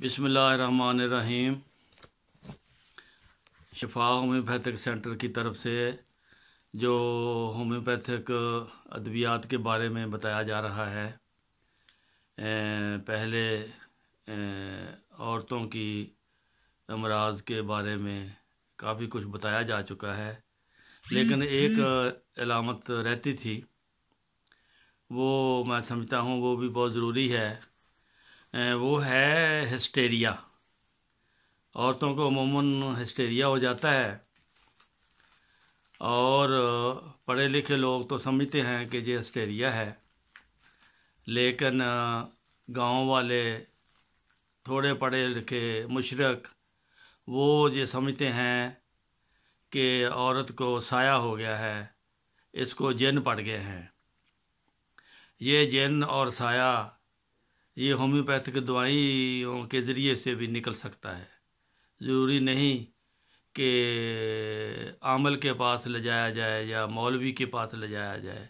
बिस्मिल्लाहिर्रहमानिर्रहीम। शिफा homeopathic centre की तरफ से जो होम्योपैथिक अद्वियात के बारे में बताया जा रहा है, पहले औरतों की अमराज के बारे में काफ़ी कुछ बताया जा चुका है, लेकिन एक अलामत रहती थी, वो मैं समझता हूँ वो भी बहुत ज़रूरी है। वो है हिस्टेरिया। औरतों को अमूमन हिस्टेरिया हो जाता है और पढ़े लिखे लोग तो समझते हैं कि ये हिस्टेरिया है, लेकिन गांव वाले थोड़े पढ़े लिखे मुशरक वो ये समझते हैं कि औरत को साया हो गया है, इसको जिन पड़ गए हैं। ये जिन और साया ये होम्योपैथिक दवाइयों के ज़रिए से भी निकल सकता है। ज़रूरी नहीं कि आमल के पास ले जाया जाए या मौलवी के पास ले जाया जाए।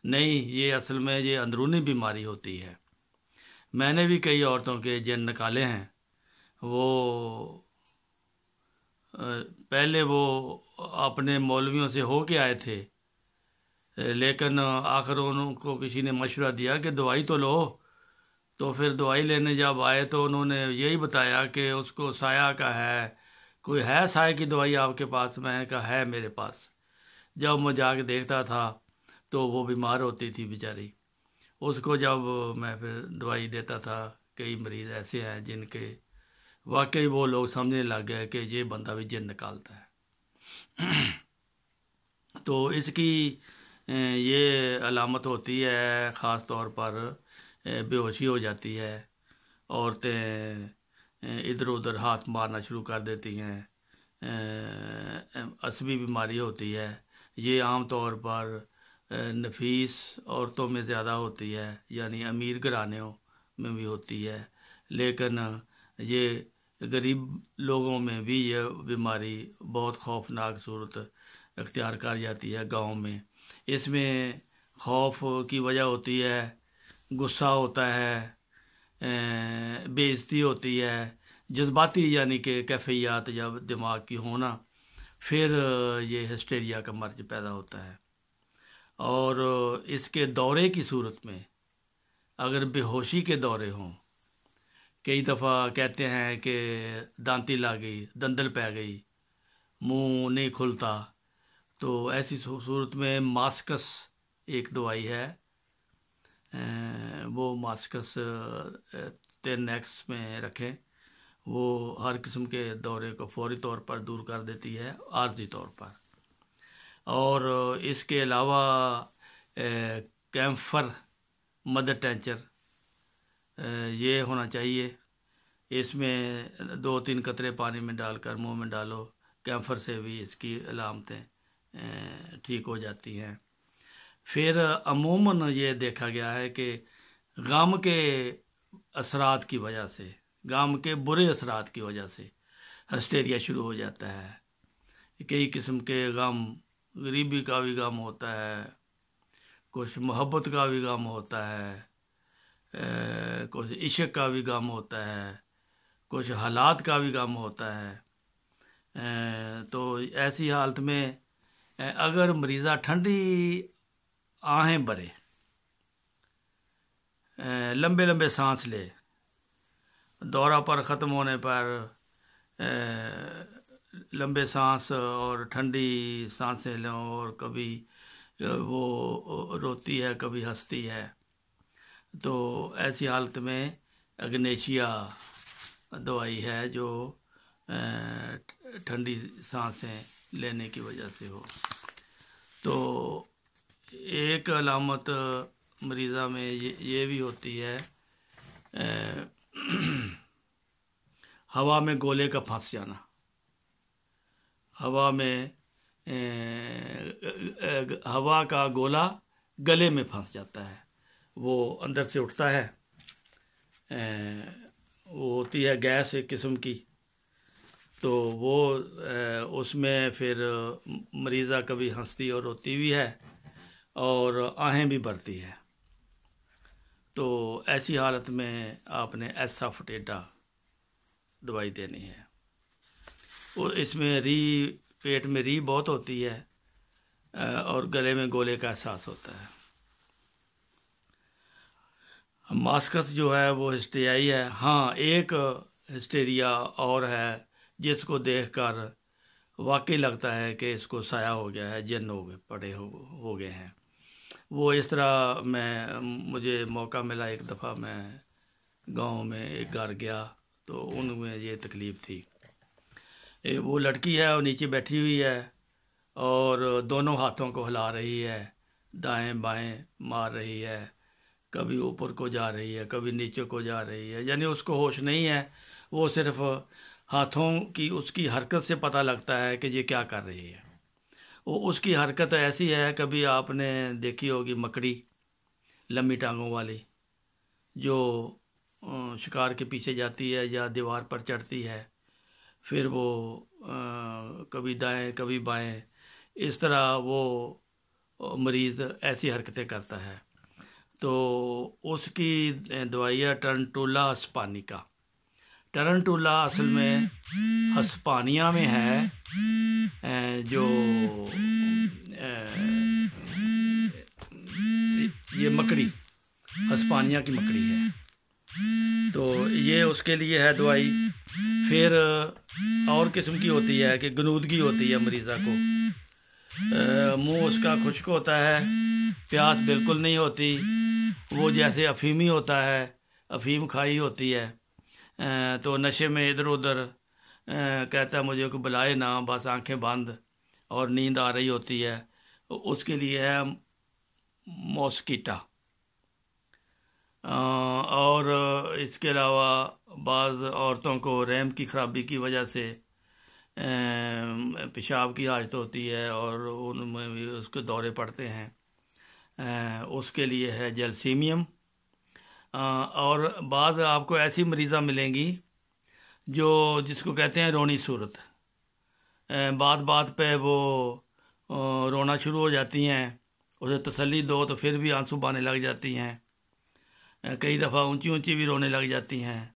नहीं, ये असल में ये अंदरूनी बीमारी होती है। मैंने भी कई औरतों के जिन निकाले हैं। वो पहले वो अपने मौलवियों से हो के आए थे, लेकिन आखिर उनको किसी ने मशवरा दिया कि दवाई तो लो। तो फिर दवाई लेने जब आए तो उन्होंने यही बताया कि उसको साया का है, कोई है साया की दवाई आपके पास? मैंने कहा है मेरे पास। जब मैं जाके देखता था तो वो बीमार होती थी बेचारी। उसको जब मैं फिर दवाई देता था, कई मरीज़ ऐसे हैं जिनके वाकई वो लोग समझने लग गए कि ये बंदा भी जिन निकालता है। तो इसकी ये अलामत होती है, ख़ास तौर पर बेहोशी हो जाती है, औरतें इधर उधर हाथ मारना शुरू कर देती हैं, असबी बीमारी होती है। ये आम तौर पर नफीस औरतों में ज़्यादा होती है, यानी अमीर घरानों में भी होती है, लेकिन ये गरीब लोगों में भी ये बीमारी बहुत खौफनाक सूरत अख्तियार कर जाती है गांव में। इसमें खौफ की वजह होती है, गुस्सा होता है, बेइज्जती होती है, जज्बाती यानी कि कैफियत जब दिमाग की होना, फिर ये हिस्टेरिया का मर्ज पैदा होता है। और इसके दौरे की सूरत में अगर बेहोशी के दौरे हों, कई दफ़ा कहते हैं कि दांती ला गई, दंदल पै गई, मुंह नहीं खुलता, तो ऐसी सूरत में मास्कस एक दवाई है, वो मास्कस 10x में रखें। वो हर किस्म के दौरे को फौरी तौर पर दूर कर देती है, आर्जी तौर पर। और इसके अलावा कैम्फर मदर टेंचर ये होना चाहिए। इसमें 2-3 कतरे पानी में डालकर मुंह में डालो, कैम्फर से भी इसकी अलामतें ठीक हो जाती हैं। फिर अमूमन ये देखा गया है कि गम के असरात की वजह से, गम के बुरे असरात की वजह से हिस्टेरिया शुरू हो जाता है। कई किस्म के गम, गरीबी का भी गम होता है, कुछ मोहब्बत का भी गम होता है, कुछ इश्क का भी गम होता है, कुछ हालात का भी गम होता है। तो ऐसी हालत में अगर मरीज़ा ठंडी आहें भरे, लंबे लंबे सांस ले, दौरा पर ख़त्म होने पर लंबे सांस और ठंडी सांसें लें, और कभी वो रोती है, कभी हंसती है, तो ऐसी हालत में अग्नेशिया दवाई है जो ठंडी सांसें लेने की वजह से हो। तो एक अलामत मरीज़ा में ये भी होती है, हवा में गोले का फंस जाना। हवा में हवा का गोला गले में फंस जाता है, वो अंदर से उठता है, वो होती है गैस एक किस्म की। तो वो उसमें फिर मरीज़ा कभी हंसती और रोती भी है और आहें भी भरती है। तो ऐसी हालत में आपने एसाफटेडा दवाई देनी है। वो इसमें पेट में री बहुत होती है और गले में गोले का एहसास होता है। मास्कस जो है वो हिस्टेरियाई है। हाँ, एक हिस्टेरिया और है जिसको देखकर वाकई लगता है कि इसको साया हो गया है, जिन्न हो गए हैं। वो इस तरह मुझे मौका मिला, एक दफ़ा मैं गांव में एक घर गया तो उनमें ये तकलीफ़ थी। वो लड़की है, वो नीचे बैठी हुई है और दोनों हाथों को हिला रही है, दाएं बाएं मार रही है, कभी ऊपर को जा रही है, कभी नीचे को जा रही है, यानी उसको होश नहीं है। वो सिर्फ हाथों की उसकी हरकत से पता लगता है कि ये क्या कर रही है। वो उसकी हरकत ऐसी है, कभी आपने देखी होगी मकड़ी लंबी टांगों वाली जो शिकार के पीछे जाती है या दीवार पर चढ़ती है, फिर वो कभी दाएं कभी बाएं, इस तरह वो मरीज़ ऐसी हरकतें करता है। तो उसकी दवाई है टरंटुला हिस्पानिका। टरंटुला असल में हिस्पानिया में है, जो ये मकड़ी हिस्पानिया की मकड़ी है, तो ये उसके लिए है दवाई। फिर और किस्म की होती है कि गनूदगी होती है मरीज़ा को, मुंह उसका खुश्क होता है, प्यास बिल्कुल नहीं होती, वो जैसे अफीमी होता है, अफीम खाई होती है, तो नशे में इधर उधर कहता है मुझे को बुलाए ना, बस आंखें बंद और नींद आ रही होती है। उसके लिए है मॉस्किटा। और इसके अलावा बाज़ औरतों को रहम की ख़राबी की वजह से पेशाब की हाजत होती है और उनमें भी उसके दौरे पड़ते हैं, उसके लिए है जलसीमियम। और बाज़ आपको ऐसी मरीज़ा मिलेंगी जिसको कहते हैं रोनी सूरत, बात पे वो रोना शुरू हो जाती हैं, उसे तसल्ली दो तो फिर भी आंसू बहाने लग जाती हैं, कई दफ़ा ऊंची ऊंची भी रोने लग जाती हैं।